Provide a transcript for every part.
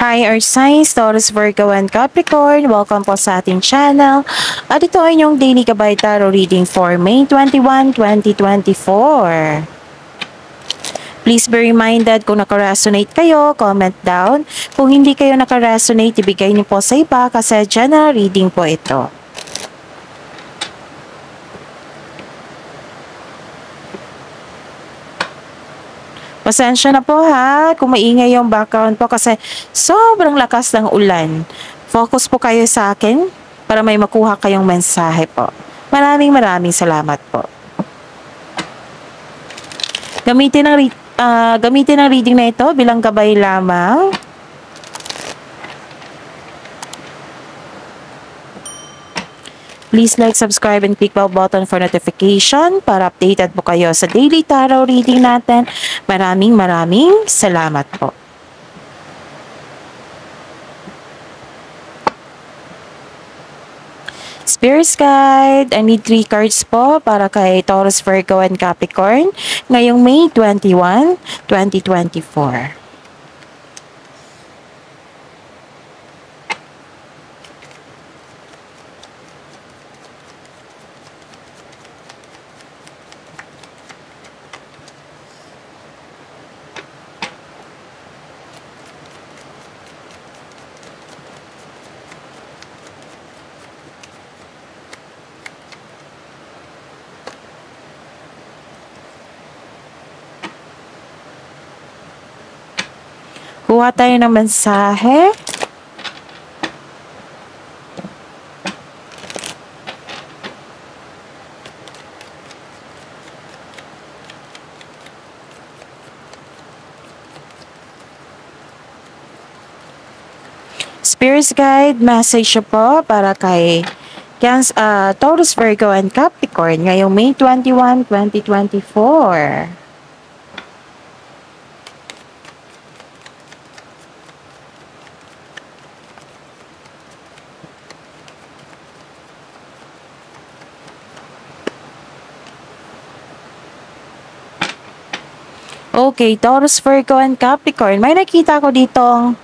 Hi Earth Signs, Taurus, Virgo, and Capricorn. Welcome po sa ating channel. At ito ay inyong daily Gabay Tarot reading for May 21, 2024. Please be reminded kung nakaresonate kayo, comment down. Kung hindi kayo nakaresonate, ibigay niyo po sa iba kasi general reading po ito. Pasensya na po ha, kung maingay yung background po kasi sobrang lakas ng ulan. Focus po kayo sa akin para may makuha kayong mensahe po. Maraming salamat po. Gamitin ang reading na ito bilang gabay lamang. Please like, subscribe, and click bell button for notification para updated po kayo sa daily tarot reading natin. Maraming salamat po. Spirit Guide, I need 3 cards po para kay Taurus, Virgo, and Capricorn ngayong May 21, 2024. Kuha tayo ng mensahe. Spirit Guide, message po para kay Taurus, Virgo, and Capricorn ngayong May 21, 2024. Okay, Taurus, Virgo, and Capricorn. May nakita ko ditong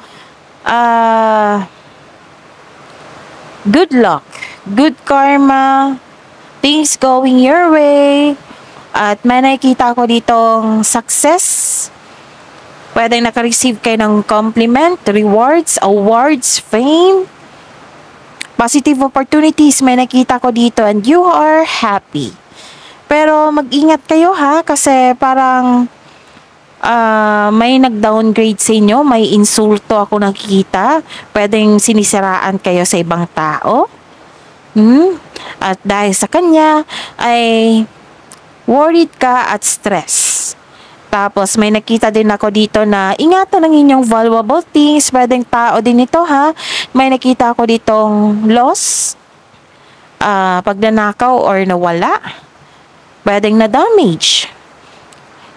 good luck, good karma, things going your way. At may nakita ko ditong success. Pwedeng naka-receive kayo ng compliment, rewards, awards, fame. Positive opportunities may nakita ko dito and you are happy. Pero mag-ingat kayo ha kasi parang may nag-downgrade sa inyo, may insulto ako nakikita, pwedeng sinisiraan kayo sa ibang tao. At dahil sa kanya, ay worried ka at stress. Tapos may nakita din ako dito na ingatan ng inyong valuable things, pwedeng tao din ito ha. May nakita ako ditong loss, pagnanakaw or nawala, pwedeng na-damage.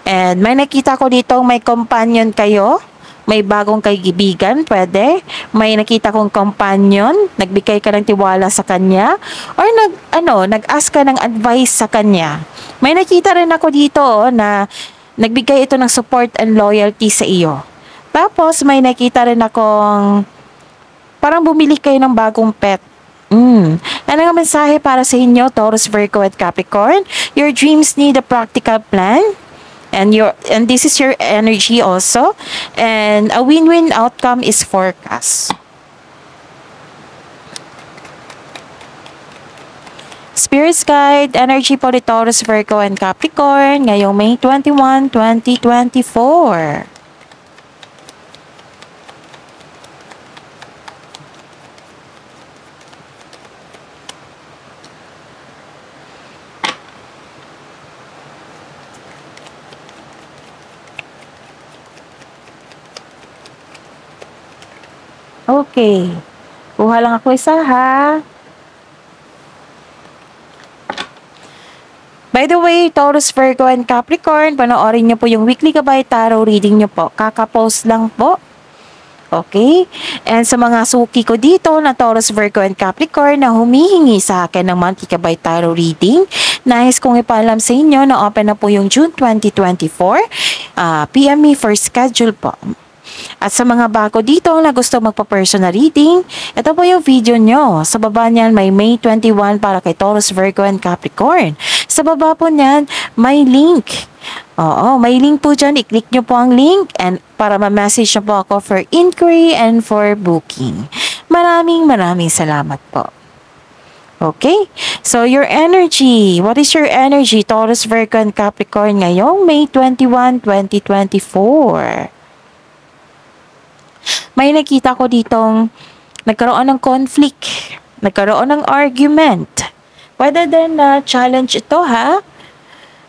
And may nakita ko dito may companion kayo, may bagong kaibigan, pwede. May nakita kong companion, nagbigay ka ng tiwala sa kanya, or nag-ask ka ng advice sa kanya. May nakita rin ako dito na nagbigay ito ng support and loyalty sa iyo. Tapos may nakita rin akong parang bumili kayo ng bagong pet. Ano ang mensahe para sa inyo, Taurus, Virgo, at Capricorn? Your dreams need a practical plan. And this is your energy also. And a win-win outcome is forecast. Spirit Guide, energy po ni Taurus, Virgo, and Capricorn ngayong May 21, 2024. Okay. Kuha lang ako isa ha. By the way, Taurus, Virgo, and Capricorn, panoorin nyo po yung weekly Gabay Tarot reading nyo po. Kaka-post lang po. Okay? And sa mga suki ko dito na Taurus, Virgo, and Capricorn na humihingi sa akin ng monthly Gabay Tarot reading, nais kong ipaalam sa inyo na open na po yung June 2024. PM me for schedule po. At sa mga bago dito na gusto magpa-personal reading, ito po yung video nyo. Sa baba niyan may May 21 para kay Taurus, Virgo, and Capricorn. Sa baba po niyan may link. Oo, may link po dyan. I-click nyo po ang link and para ma-message nyo po ako for inquiry and for booking. Maraming salamat po. Okay? So, your energy. What is your energy? Taurus, Virgo, and Capricorn ngayong May 21, 2024. May nakita ko ditong nagkaroon ng conflict. Nagkaroon ng argument. Pwede din na challenge ito, ha?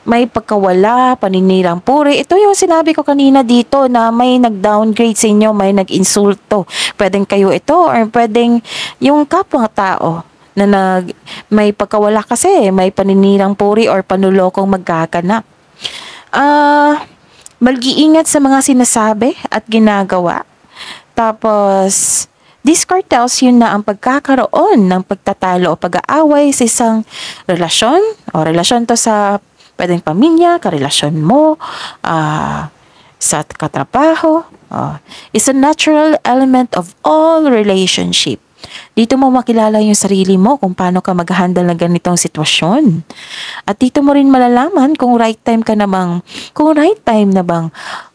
May pagkawala, paninirang puri. Ito yung sinabi ko kanina dito na may nag-downgrade sa inyo, may nag-insulto. Pwedeng kayo ito or pwedeng yung kapwa-tao na may pagkawala kasi, may paninirang puri or panulokong magkakanap. Mag-iingat sa mga sinasabi at ginagawa. Tapos, this card tells you na ang pagkakaroon ng pagtatalo o pag-aaway sa isang relasyon o relasyon to sa pwedeng pamilya, karelasyon mo, sa katrabaho, is a natural element of all relationship. Dito mo makilala yung sarili mo kung paano ka mag-handle ng ganitong sitwasyon. At dito mo rin malalaman kung right time na bang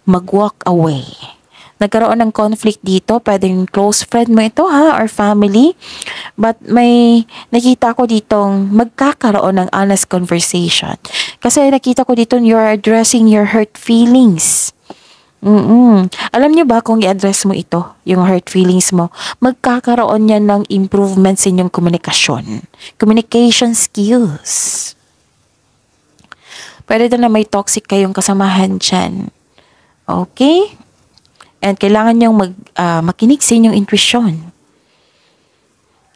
mag-walk away. Nagkaroon ng conflict dito, pwedeng close friend mo ito or family. But may nakita ko ditong magkakaroon ng honest conversation. Kasi nakita ko dito you're addressing your hurt feelings. Alam niyo ba kung i-address mo ito, yung hurt feelings mo, magkakaroon yan ng improvement sa inyong komunikasyon. Communication skills. Pwede na may toxic kayong kasamahan dyan. Okay? And kailangan niyong makinig sa inyong intuition.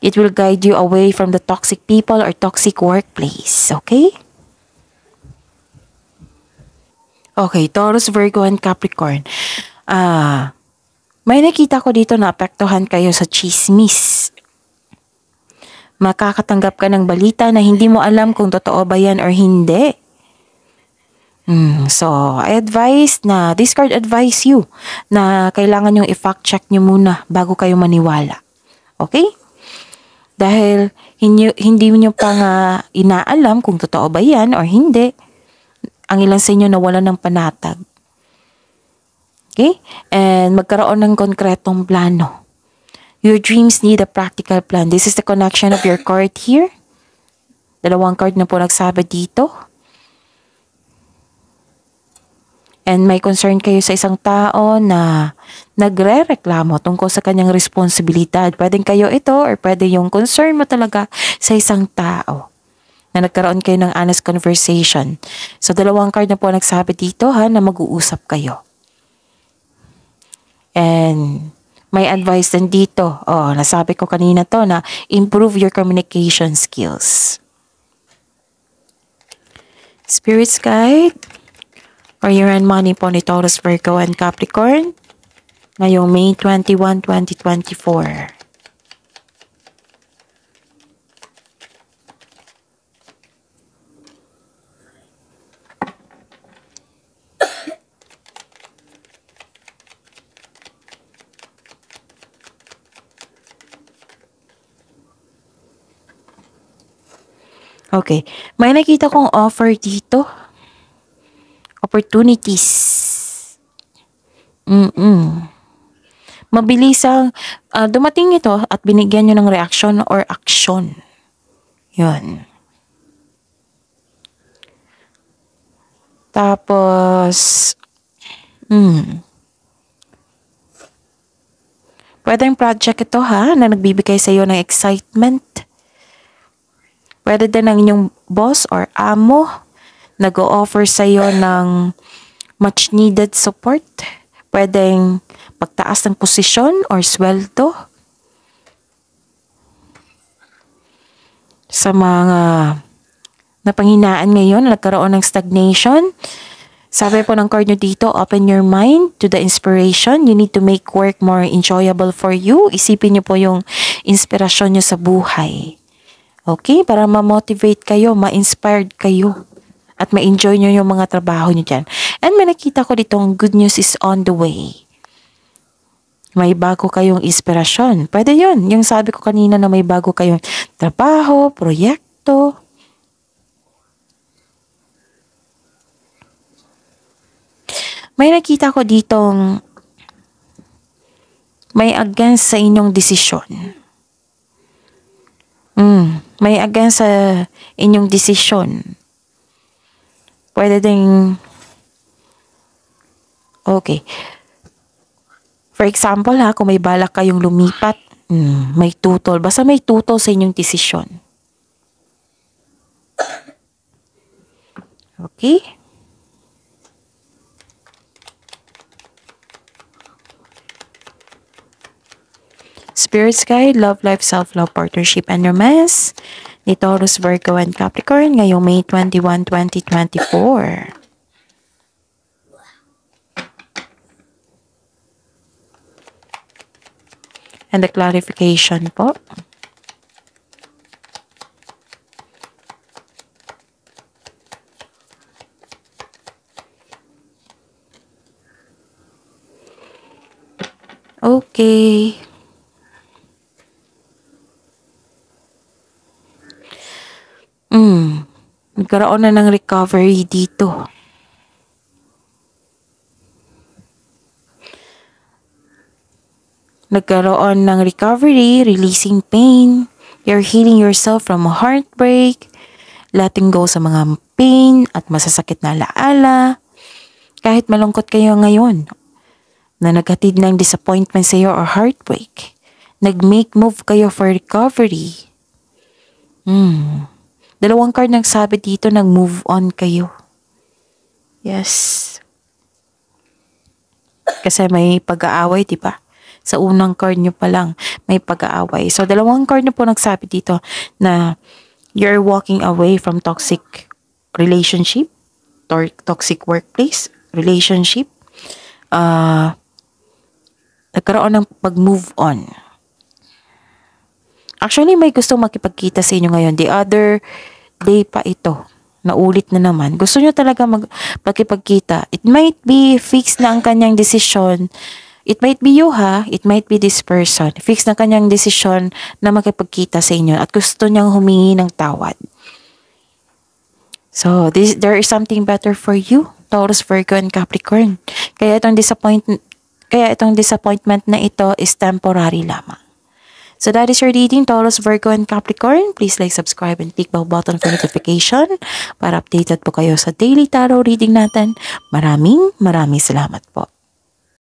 It will guide you away from the toxic people or toxic workplace. Okay? Okay, Taurus, Virgo, and Capricorn. May nakita ko dito na apektuhan kayo sa chismis. Makakatanggap ka ng balita na hindi mo alam kung totoo ba yan or hindi. So, this card advise you na kailangan yung i-fact check nyo muna bago kayo maniwala. Okay? Dahil hindi nyo pa nga inaalam kung totoo ba yan or hindi. Ang ilan sa inyo nawala ng panatag. Okay? And magkaroon ng konkretong plano. Your dreams need a practical plan. This is the connection of your card here. Dalawang card na po nagsabi dito. And may concern kayo sa isang tao na nagre-reklamo tungkol sa kanyang responsibilidad. Pwedeng kayo ito or pwede yung concern mo talaga sa isang tao na nagkaroon kayo ng honest conversation. So, dalawang card na po nagsabi dito na mag-uusap kayo. And may advice din dito. Nasabi ko kanina to na improve your communication skills. Spirit's guide for your and money po ni Taurus, Virgo, and Capricorn ngayong May 21, 2024. Okay, may nakita kong offer dito. Opportunities. Mabilis ang dumating ito at binigyan nyo ng reaction or action. Yun. Tapos, pwedeng project ito na nagbibigay sa iyo ng excitement. Pwede din ang inyong boss or amo nag-o-offer sa iyo ng much needed support. Pwedeng pagtaas ng posisyon or sweldo. Sa mga napanghinaan ngayon, nagkaroon ng stagnation. Sabi po ng card nyo dito, open your mind to the inspiration. You need to make work more enjoyable for you. Isipin nyo po yung inspirasyon nyo sa buhay. Okay? Para ma-motivate kayo, ma-inspired kayo. At ma-enjoy nyo yung mga trabaho nyo dyan. And may nakita ko ditong good news is on the way. May bago kayong inspirasyon. Pwede yun. Yung sabi ko kanina na may bago kayong trabaho, proyekto. May nakita ko ditong may against sa inyong desisyon. May against sa inyong desisyon. Pwede ding okay. For example kung may balak kayong lumipat, may tutol. Basta may tutol sa inyong desisyon. Okay? Spirit's Guide, Love Life, Self-Love, Partnership, and Romance ni Taurus, Virgo, and Capricorn ngayong May 21, 2024. And the clarification po. Okay. Nagkaroon na ng recovery dito. Nagkaroon ng recovery, releasing pain. You're healing yourself from a heartbreak. Letting go sa mga pain at masasakit na alaala. Kahit malungkot kayo ngayon na naghatid ng disappointment sa iyo or heartbreak. Nag-make move kayo for recovery. Dalawang card nagsabi dito, nag-move on kayo. Yes. Kasi may pag-aaway, diba? Sa unang card nyo pa lang, may pag-aaway. So, dalawang card na po nagsabi dito na you're walking away from toxic relationship or toxic workplace relationship. Nagkaroon ng pag-move on. Actually, may gustong makipagkita sa inyo ngayon. The other day pa ito. Naulit na naman. Gusto nyo talaga magkipagkita. It might be fixed na ang kanyang desisyon. It might be you It might be this person. Fixed na kanyang desisyon na makipagkita sa inyo at gusto niyang humingi ng tawad. So, there is something better for you, Taurus, Virgo, and Capricorn. Kaya itong disappointment na ito is temporary lamang. So that is your reading, Taurus, Virgo, and Capricorn. Please like, subscribe, and click bell button for notification para updated po kayo sa daily tarot reading natin. Maraming salamat po.